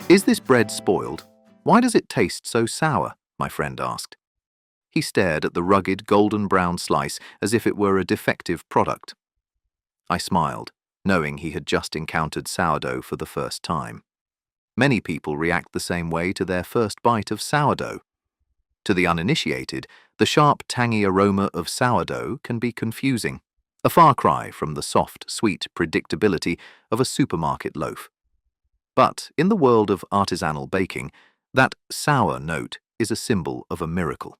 "Is this bread spoiled? Why does it taste so sour?" my friend asked. He stared at the rugged golden brown slice as if it were a defective product. I smiled, knowing he had just encountered sourdough for the first time. Many people react the same way to their first bite of sourdough. To the uninitiated, the sharp, tangy aroma of sourdough can be confusing, a far cry from the soft, sweet predictability of a supermarket loaf. But in the world of artisanal baking, that sour note is a symbol of a miracle.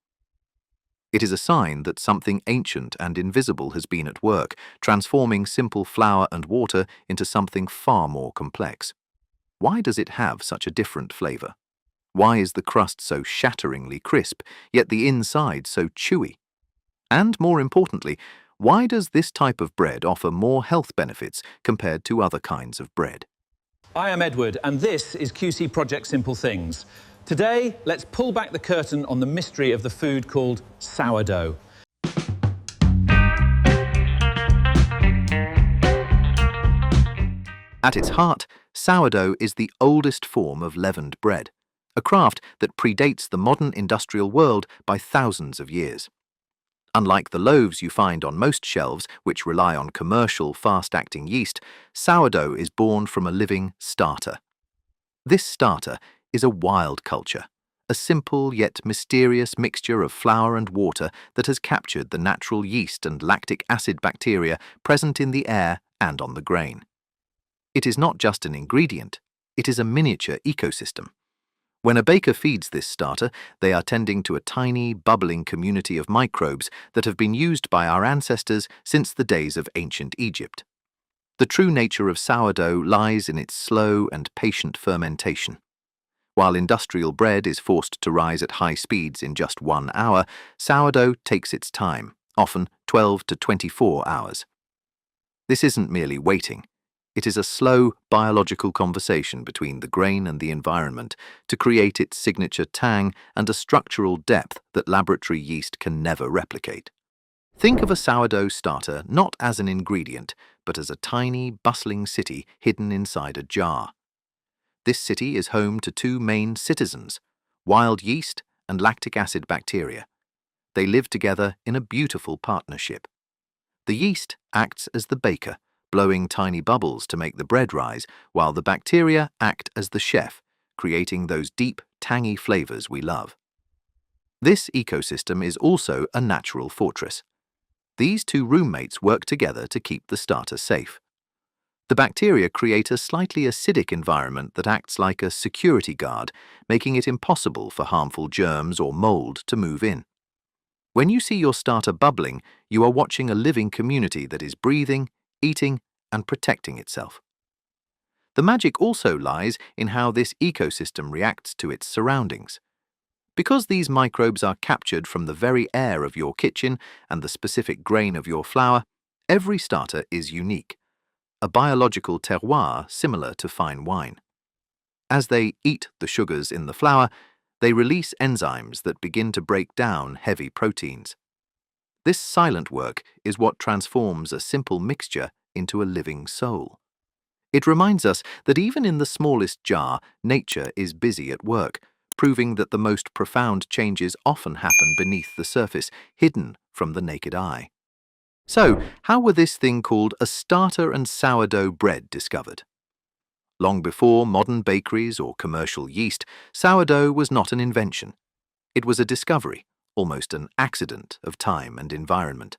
It is a sign that something ancient and invisible has been at work, transforming simple flour and water into something far more complex. Why does it have such a different flavor? Why is the crust so shatteringly crisp, yet the inside so chewy? And more importantly, why does this type of bread offer more health benefits compared to other kinds of bread? I am Edward, and this is QC Project Simple Things. Today, let's pull back the curtain on the mystery of the food called sourdough. At its heart, sourdough is the oldest form of leavened bread, a craft that predates the modern industrial world by thousands of years. Unlike the loaves you find on most shelves, which rely on commercial, fast-acting yeast, sourdough is born from a living starter. This starter is a wild culture, a simple yet mysterious mixture of flour and water that has captured the natural yeast and lactic acid bacteria present in the air and on the grain. It is not just an ingredient, it is a miniature ecosystem. When a baker feeds this starter, they are tending to a tiny, bubbling community of microbes that have been used by our ancestors since the days of ancient Egypt. The true nature of sourdough lies in its slow and patient fermentation. While industrial bread is forced to rise at high speeds in just 1 hour, sourdough takes its time, often 12 to 24 hours. This isn't merely waiting. It is a slow, biological conversation between the grain and the environment to create its signature tang and a structural depth that laboratory yeast can never replicate. Think of a sourdough starter not as an ingredient, but as a tiny, bustling city hidden inside a jar. This city is home to 2 main citizens, wild yeast and lactic acid bacteria. They live together in a beautiful partnership. The yeast acts as the baker, blowing tiny bubbles to make the bread rise, while the bacteria act as the chef, creating those deep, tangy flavors we love. This ecosystem is also a natural fortress. These 2 roommates work together to keep the starter safe. The bacteria create a slightly acidic environment that acts like a security guard, making it impossible for harmful germs or mold to move in. When you see your starter bubbling, you are watching a living community that is breathing, eating, and protecting itself. The magic also lies in how this ecosystem reacts to its surroundings. Because these microbes are captured from the very air of your kitchen and the specific grain of your flour, every starter is unique, a biological terroir similar to fine wine. As they eat the sugars in the flour, they release enzymes that begin to break down heavy proteins. This silent work is what transforms a simple mixture into a living soul. It reminds us that even in the smallest jar, nature is busy at work, proving that the most profound changes often happen beneath the surface, hidden from the naked eye. So, how were this thing called a starter and sourdough bread discovered? Long before modern bakeries or commercial yeast, sourdough was not an invention. It was a discovery, almost an accident of time and environment.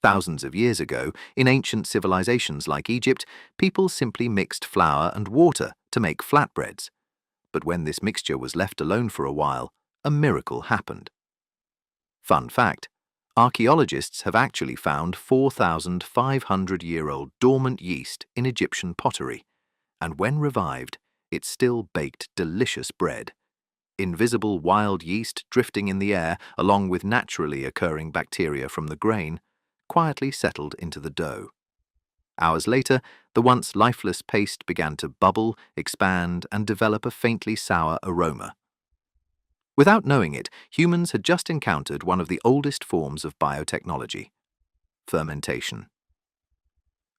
Thousands of years ago, in ancient civilizations like Egypt, people simply mixed flour and water to make flatbreads. But when this mixture was left alone for a while, a miracle happened. Fun fact, archaeologists have actually found 4,500-year-old dormant yeast in Egyptian pottery, and when revived, it still baked delicious bread. Invisible wild yeast drifting in the air, along with naturally occurring bacteria from the grain, quietly settled into the dough. Hours later, the once lifeless paste began to bubble, expand, and develop a faintly sour aroma. Without knowing it, humans had just encountered one of the oldest forms of biotechnology: fermentation.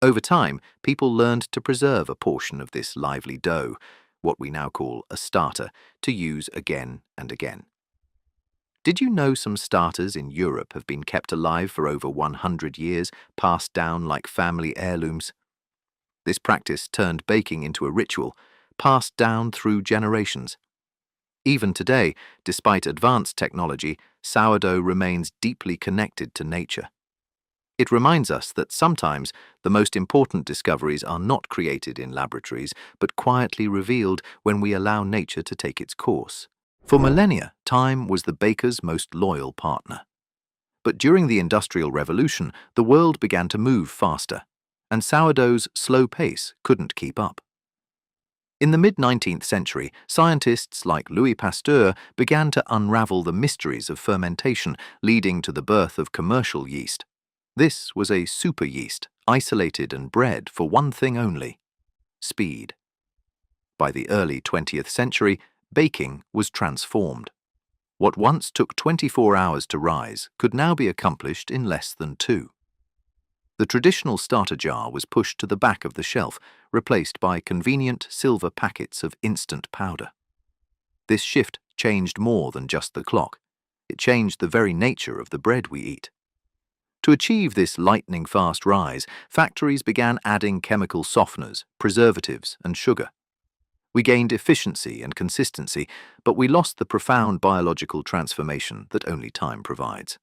Over time, people learned to preserve a portion of this lively dough, what we now call a starter, to use again and again. Did you know some starters in Europe have been kept alive for over 100 years, passed down like family heirlooms? This practice turned baking into a ritual, passed down through generations. Even today, despite advanced technology, sourdough remains deeply connected to nature. It reminds us that sometimes the most important discoveries are not created in laboratories, but quietly revealed when we allow nature to take its course. For millennia, time was the baker's most loyal partner. But during the Industrial Revolution, the world began to move faster, and sourdough's slow pace couldn't keep up. In the mid-19th century, scientists like Louis Pasteur began to unravel the mysteries of fermentation, leading to the birth of commercial yeast. This was a super yeast, isolated and bred for one thing only: speed. By the early 20th century, baking was transformed. What once took 24 hours to rise could now be accomplished in less than 2. The traditional starter jar was pushed to the back of the shelf, replaced by convenient silver packets of instant powder. This shift changed more than just the clock. It changed the very nature of the bread we eat. To achieve this lightning-fast rise, factories began adding chemical softeners, preservatives, and sugar. We gained efficiency and consistency, but we lost the profound biological transformation that only time provides.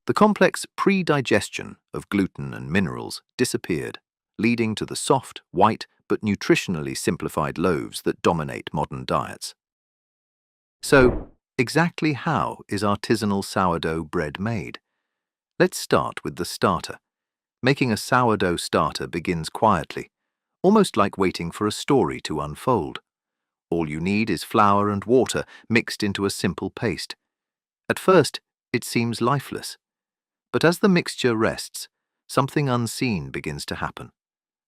The complex pre-digestion of gluten and minerals disappeared, leading to the soft, white, but nutritionally simplified loaves that dominate modern diets. So, exactly how is artisanal sourdough bread made? Let's start with the starter. Making a sourdough starter begins quietly, almost like waiting for a story to unfold. All you need is flour and water mixed into a simple paste. At first, it seems lifeless. But as the mixture rests, something unseen begins to happen.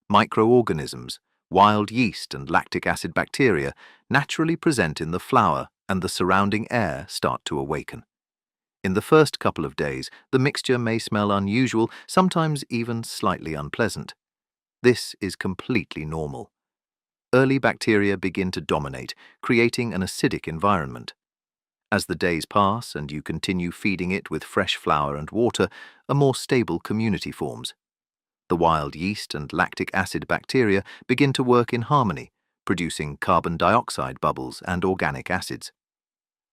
Microorganisms, wild yeast and lactic acid bacteria, naturally present in the flour, and the surrounding air start to awaken. In the first couple of days, the mixture may smell unusual, sometimes even slightly unpleasant. This is completely normal. Early bacteria begin to dominate, creating an acidic environment. As the days pass and you continue feeding it with fresh flour and water, a more stable community forms. The wild yeast and lactic acid bacteria begin to work in harmony, producing carbon dioxide bubbles and organic acids.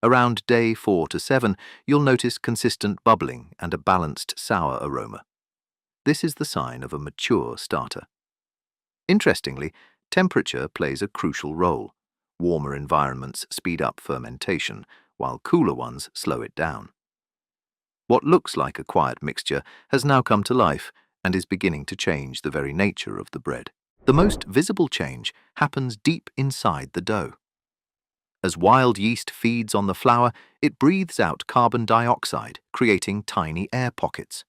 Around day 4 to 7, you'll notice consistent bubbling and a balanced sour aroma. This is the sign of a mature starter. Interestingly, temperature plays a crucial role. Warmer environments speed up fermentation, while cooler ones slow it down. What looks like a quiet mixture has now come to life and is beginning to change the very nature of the bread. The most visible change happens deep inside the dough. As wild yeast feeds on the flour, it breathes out carbon dioxide, creating tiny air pockets.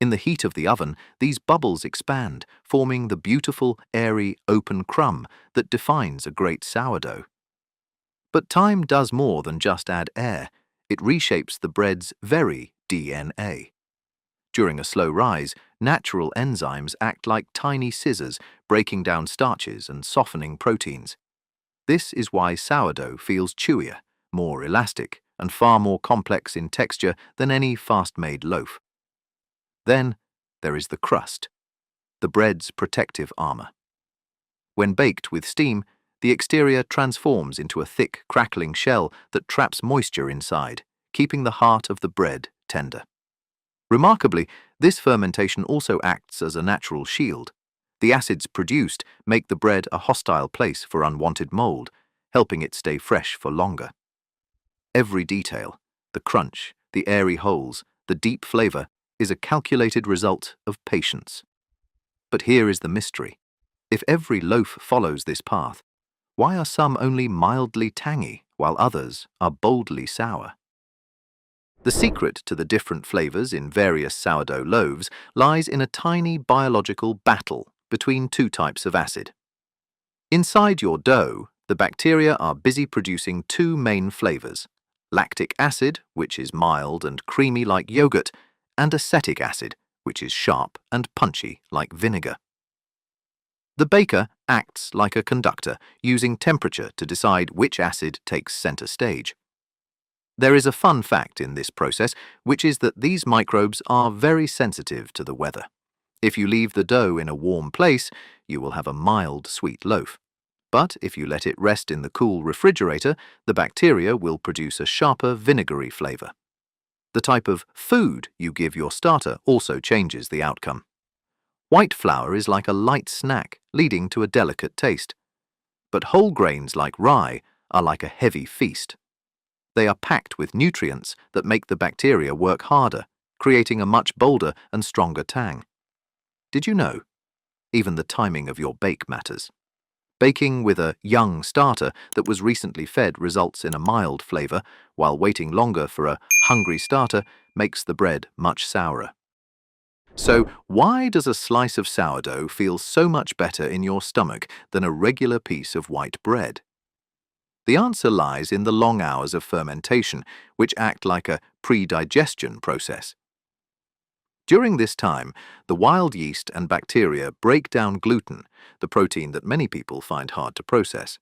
In the heat of the oven, these bubbles expand, forming the beautiful, airy, open crumb that defines a great sourdough. But time does more than just add air. It reshapes the bread's very DNA. During a slow rise, natural enzymes act like tiny scissors, breaking down starches and softening proteins. This is why sourdough feels chewier, more elastic, and far more complex in texture than any fast-made loaf. Then, there is the crust, the bread's protective armor. When baked with steam, the exterior transforms into a thick, crackling shell that traps moisture inside, keeping the heart of the bread tender. Remarkably, this fermentation also acts as a natural shield. The acids produced make the bread a hostile place for unwanted mold, helping it stay fresh for longer. Every detail, the crunch, the airy holes, the deep flavor, is a calculated result of patience. But here is the mystery. If every loaf follows this path, why are some only mildly tangy while others are boldly sour? The secret to the different flavors in various sourdough loaves lies in a tiny biological battle between two types of acid. Inside your dough, the bacteria are busy producing two main flavors, lactic acid, which is mild and creamy like yogurt, and acetic acid, which is sharp and punchy like vinegar. The baker acts like a conductor, using temperature to decide which acid takes center stage. There is a fun fact in this process, which is that these microbes are very sensitive to the weather. If you leave the dough in a warm place, you will have a mild, sweet loaf. But if you let it rest in the cool refrigerator, the bacteria will produce a sharper, vinegary flavor. The type of food you give your starter also changes the outcome. White flour is like a light snack, leading to a delicate taste. But whole grains like rye are like a heavy feast. They are packed with nutrients that make the bacteria work harder, creating a much bolder and stronger tang. Did you know? Even the timing of your bake matters. Baking with a young starter that was recently fed results in a mild flavor, while waiting longer for a hungry starter makes the bread much sourer. So, why does a slice of sourdough feel so much better in your stomach than a regular piece of white bread? The answer lies in the long hours of fermentation, which act like a pre-digestion process. During this time, the wild yeast and bacteria break down gluten, the protein that many people find hard to process.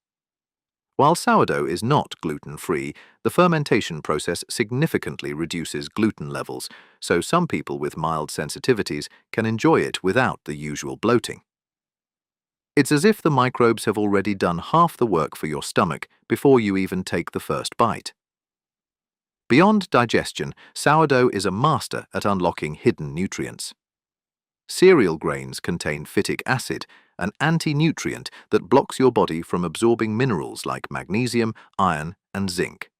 While sourdough is not gluten-free, the fermentation process significantly reduces gluten levels, so some people with mild sensitivities can enjoy it without the usual bloating. It's as if the microbes have already done half the work for your stomach before you even take the first bite. Beyond digestion, sourdough is a master at unlocking hidden nutrients. Cereal grains contain phytic acid, an anti-nutrient that blocks your body from absorbing minerals like magnesium, iron, and zinc.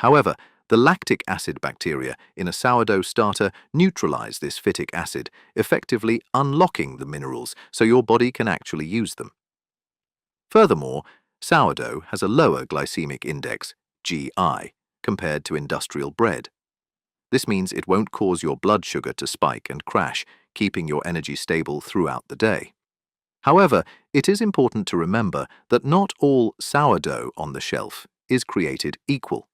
However, the lactic acid bacteria in a sourdough starter neutralize this phytic acid, effectively unlocking the minerals so your body can actually use them. Furthermore, sourdough has a lower glycemic index, GI, compared to industrial bread. This means it won't cause your blood sugar to spike and crash, keeping your energy stable throughout the day. However, it is important to remember that not all sourdough on the shelf is created equal.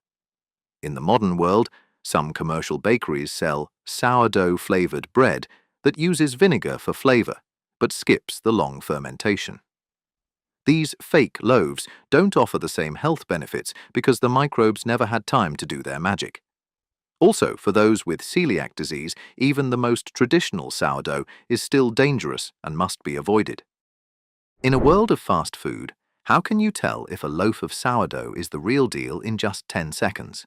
In the modern world, some commercial bakeries sell sourdough-flavored bread that uses vinegar for flavor, but skips the long fermentation. These fake loaves don't offer the same health benefits because the microbes never had time to do their magic. Also, for those with celiac disease, even the most traditional sourdough is still dangerous and must be avoided. In a world of fast food, how can you tell if a loaf of sourdough is the real deal in just 10 seconds?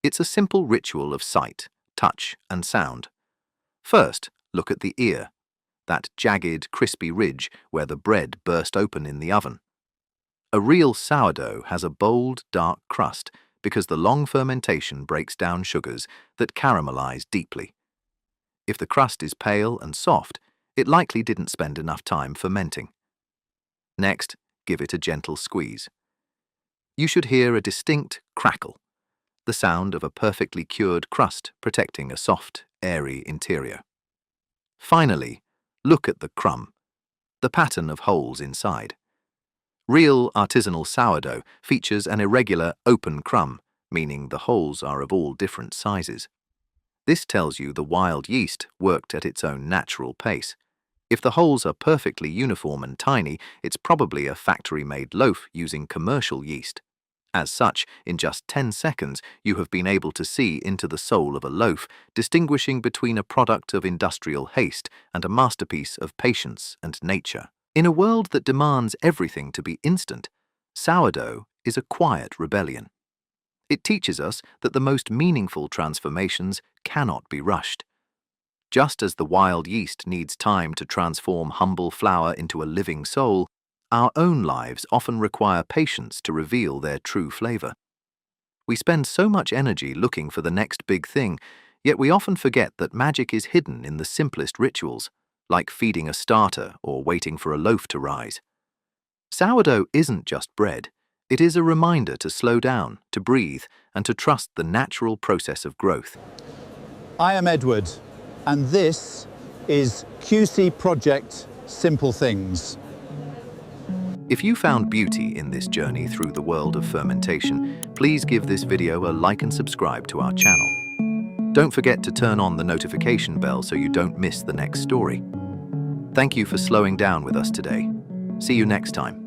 It's a simple ritual of sight, touch, and sound. First, look at the ear, that jagged, crispy ridge where the bread burst open in the oven. A real sourdough has a bold, dark crust because the long fermentation breaks down sugars that caramelize deeply. If the crust is pale and soft, it likely didn't spend enough time fermenting. Next, give it a gentle squeeze. You should hear a distinct crackle, the sound of a perfectly cured crust protecting a soft, airy interior. Finally, look at the crumb, the pattern of holes inside. Real artisanal sourdough features an irregular, open crumb, meaning the holes are of all different sizes. This tells you the wild yeast worked at its own natural pace. If the holes are perfectly uniform and tiny, it's probably a factory-made loaf using commercial yeast. As such, in just 10 seconds, you have been able to see into the soul of a loaf, distinguishing between a product of industrial haste and a masterpiece of patience and nature. In a world that demands everything to be instant, sourdough is a quiet rebellion. It teaches us that the most meaningful transformations cannot be rushed. Just as the wild yeast needs time to transform humble flour into a living soul, our own lives often require patience to reveal their true flavor. We spend so much energy looking for the next big thing, yet we often forget that magic is hidden in the simplest rituals, like feeding a starter or waiting for a loaf to rise. Sourdough isn't just bread. It is a reminder to slow down, to breathe, and to trust the natural process of growth. I am Edward, and this is QC Project Simple Things. If you found beauty in this journey through the world of fermentation, Please give this video a like and subscribe to our channel. Don't forget to turn on the notification bell so you don't miss the next story. Thank you for slowing down with us today. See you next time.